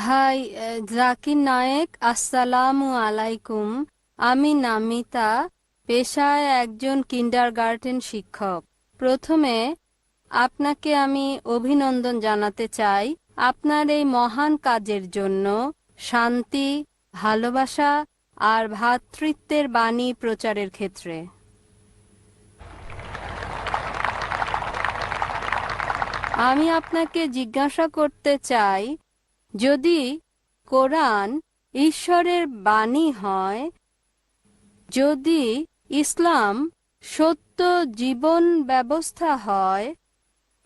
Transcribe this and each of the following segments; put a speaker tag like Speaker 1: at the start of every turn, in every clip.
Speaker 1: ভাই জাকির নায়েক, আসসালামু আলাইকুম। আমি নামিতা, পেশায় একজন কিন্ডারগার্টেন শিক্ষক। প্রথমে আপনাকে আমি অভিনন্দন জানাতে চাই আপনার এই মহান কাজের জন্য। শান্তি, ভালোবাসা আর ভ্রাতৃত্বের বাণী প্রচারের ক্ষেত্রে আমি আপনাকে জিজ্ঞাসা করতে চাই, যদি কোরআন ঈশ্বরের বাণী হয়, যদি ইসলাম সত্য জীবন ব্যবস্থা হয়,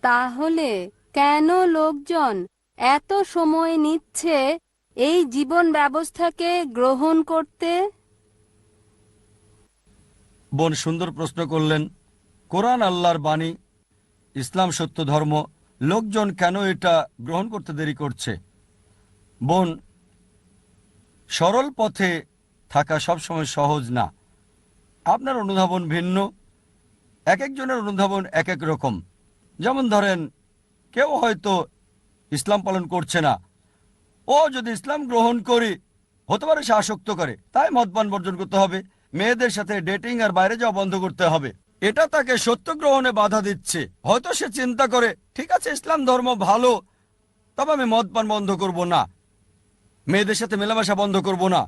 Speaker 1: তাহলে কেন লোকজন এত সময় নিচ্ছে এই জীবন ব্যবস্থাকে গ্রহণ করতে?
Speaker 2: বোন সুন্দর প্রশ্ন করলেন। কোরআন আল্লাহর বাণী, ইসলাম সত্য ধর্ম, লোকজন কেন এটা গ্রহণ করতে দেরি করছে? বোন, সরল পথে থাকা সবসময় সহজ না। আপনার অনুধাবন ভিন্ন, এক একজনের অনুধাবন এক এক রকম। যেমন ধরেন, কেউ হয়তো ইসলাম পালন করছে না, ও যদি ইসলাম গ্রহণ করি হতে পারে সে আসক্ত করে, তাই মদপান বর্জন করতে হবে, মেয়েদের সাথে ডেটিং আর বাইরে যাওয়া বন্ধ করতে হবে। এটা তাকে সত্য গ্রহণে বাধা দিচ্ছে। হয়তো সে চিন্তা করে, ঠিক আছে ইসলাম ধর্ম ভালো, তবে আমি মদপান বন্ধ করব না, মেয়েদের সাথে মেলামেশা বন্ধ করব না,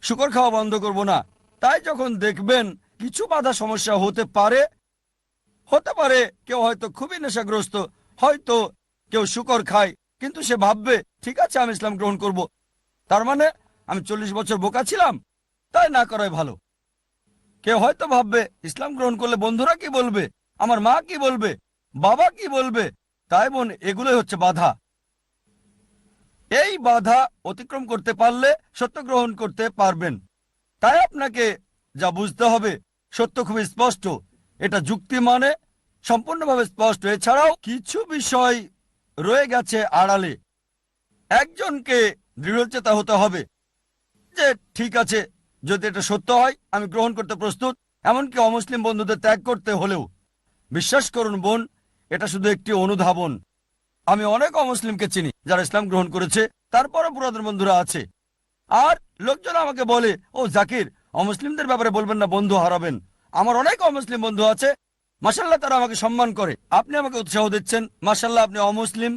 Speaker 2: শুকর খাওয়া বন্ধ করব না। তাই যখন দেখবেন কিছু বাধা সমস্যা হতে পারে কেউ হয়তো খুবই নেশাগ্রস্ত, হয়তো কেউ শুকর খায়, কিন্তু সে ভাববে ঠিক আছে আমি ইসলাম গ্রহণ করব, তার মানে আমি 40 বছর বোকা ছিলাম, তাই না করাই ভালো। কেউ হয়তো ভাববে ইসলাম গ্রহণ করলে বন্ধুরা কি বলবে, আমার মা কি বলবে, বাবা কি বলবে। তাই বোন, এগুলোই হচ্ছে বাধা। এই বাধা অতিক্রম করতে পারলে সত্য গ্রহণ করতে পারবেন। তাই আপনাকে যা বুঝতে হবে, সত্য খুবই স্পষ্ট, এটা যুক্তি মানে সম্পূর্ণভাবে স্পষ্ট। এছাড়াও কিছু বিষয় রয়ে গেছে আড়ালে। একজনকে দৃঢ়চেতা হতে হবে যে ঠিক আছে, যদি এটা সত্য হয় আমি গ্রহণ করতে প্রস্তুত, এমনকি অমুসলিম বন্ধুদের ত্যাগ করতে হলেও। বিশ্বাস করুন বোন, এটা শুধু একটি অনুধাবন। আমি অনেক অমুসলিমকে চিনি যারা ইসলাম গ্রহণ করেছে, তারপরও পুরাতন বন্ধুরা আছে। আর লোকজন আমাকে বলে, ও জাকির, অমুসলিমদের ব্যাপারে বলবেন না, বন্ধু হারাবেন। আমার অনেক অমুসলিম বন্ধু আছে, মাশাল্লাহ, তারা আমাকে সম্মান করে। আপনি আমাকে উৎসাহ দিচ্ছেন, মাশাল্লাহ, আপনি অমুসলিম।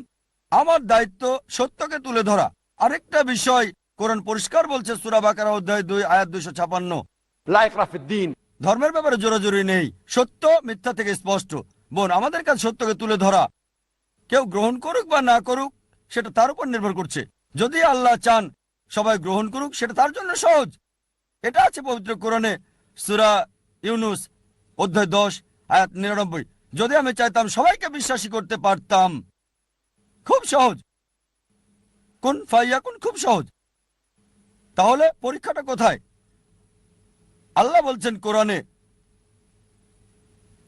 Speaker 2: আমার দায়িত্ব সত্যকে তুলে ধরা। আরেকটা বিষয়, কোরআন পরিষ্কার বলছে, সূরা বাকারা অধ্যায় 2 আয়াত 256,
Speaker 3: লা ইকরাহ ফিদ্দীন।
Speaker 2: ধর্মের ব্যাপারে জোরাজুরি নেই, সত্য মিথ্যা থেকে স্পষ্ট। বোন, আমাদের কাছে সত্যকে তুলে ধরা। কেউ গ্রহণ করুক বা না করুক সেটা তার উপর নির্ভর করছে। যদি আল্লাহ চান সবাই গ্রহণ করুক, সেটা তার জন্য সহজ। এটা আছে পবিত্র কোরআনে, সূরা ইউনুস অধ্যায় 10 আয়াত 99। যদি আমি চাইতাম সবাইকে বিশ্বাসী করতে পারতাম, খুব সহজ, কুন ফায়াকুন, খুব সহজ। তাহলে পরীক্ষাটা কোথায়? আল্লাহ বলছেন কোরআনে,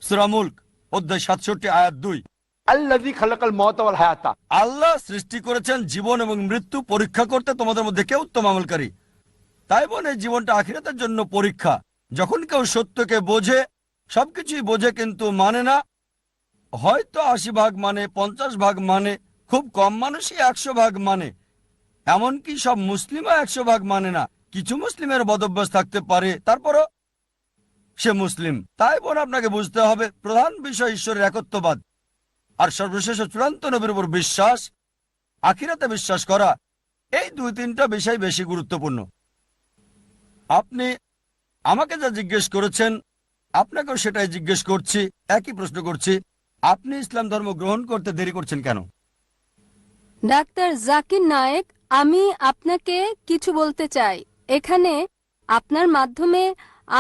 Speaker 2: সূরা মুলক অধ্যায় 67 আয়াত 2,
Speaker 3: আল্লাযী খালাকাল মাউতা ওয়াল হায়াতা।
Speaker 2: আল্লাহ সৃষ্টি করেছেন জীবন এবং মৃত্যু পরীক্ষা করতে তোমাদের মধ্যে কে উত্তম আমলকারী। তাই বোন, এই জীবনটা আখিরাতের জন্য পরীক্ষা। যখন কেউ সত্যকে বোঝে, সবকিছুই বোঝে কিন্তু মানে না, হয়তো 80 ভাগ মানে, 50 ভাগ মানে, খুব কম মানুষই 100 ভাগ মানে, এমনকি সব মুসলিমও 100 ভাগ মানে না। কিছু মুসলিমের বদভ্যাস থাকতে পারে, তারপরও সে মুসলিম। তাই বোন, আপনাকে বুঝতে হবে প্রধান বিষয় ঈশ্বরের একত্ববাদ, আর সর্বশেষ ও চূড়ান্ত নবীর উপর বিশ্বাস, আখিরাতে বিশ্বাস করা। এই 2-3টা বিষয় বেশি গুরুত্বপূর্ণ। আপনি আমাকে যা জিজ্ঞেস করেছেন, আপনাকেও সেটাই জিজ্ঞেস করছি, একই প্রশ্ন করছি। আপনি ইসলাম ধর্ম গ্রহণ করতে দেরি করছেন কেন?
Speaker 1: ডাক্তার জাকির নায়েক, আমি আপনাকে কিছু বলতে চাই। এখানে আপনার মাধ্যমে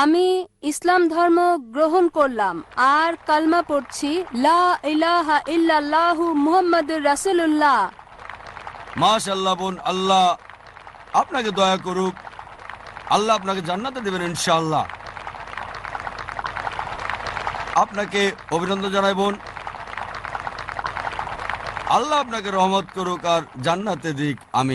Speaker 1: আমি ইসলাম ধর্ম গ্রহণ করলাম আর কালমা পড়ছি, লা ইলাহা ইল্লাল্লাহু মুহাম্মাদুর রাসূলুল্লাহ।
Speaker 2: মাশাআল্লাহ বোন, আল্লাহ আপনাকে দয়া করুক, আল্লাহ আপনাকে জান্নাতে দেবেন ইনশাআল্লাহ। আপনাকে অভিনন্দন জানাই বোন, আল্লাহ আপনাকে রহমত করুক আর জান্নাতে দিক। আমিন।